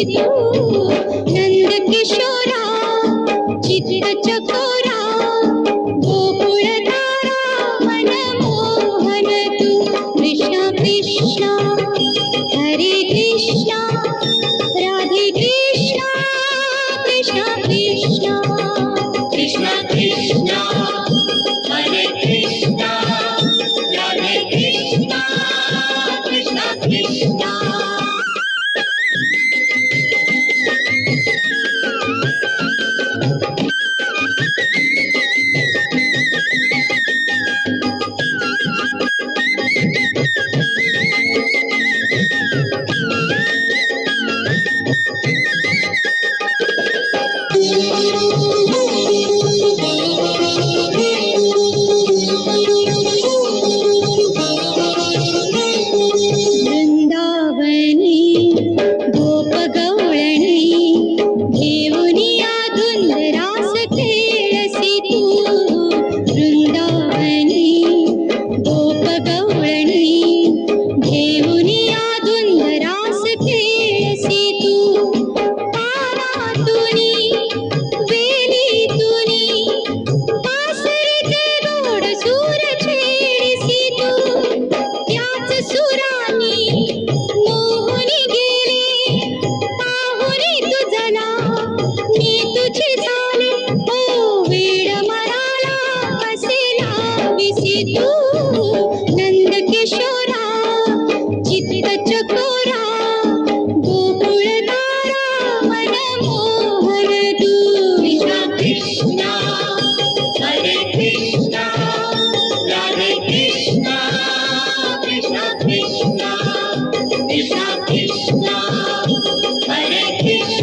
तू नंद किशोरा चित्त चकोरा गोकुळ तारा मनमोहन तू कृष्ण कृष्ण हरे कृष्ण राधे कृष्ण कृष्ण कृष्ण कृष्ण कृष्ण हरे कृष्ण राधे कृष्ण कृष्ण कृष्ण नंद किशोरा चित्त चकोरा गोकुळ तारा मनमोहन तू कृष्ण कृष्ण हरे कृष्ण राधे कृष्ण कृष्ण कृष्ण कृष्ण कृष्ण हरे कृष्ण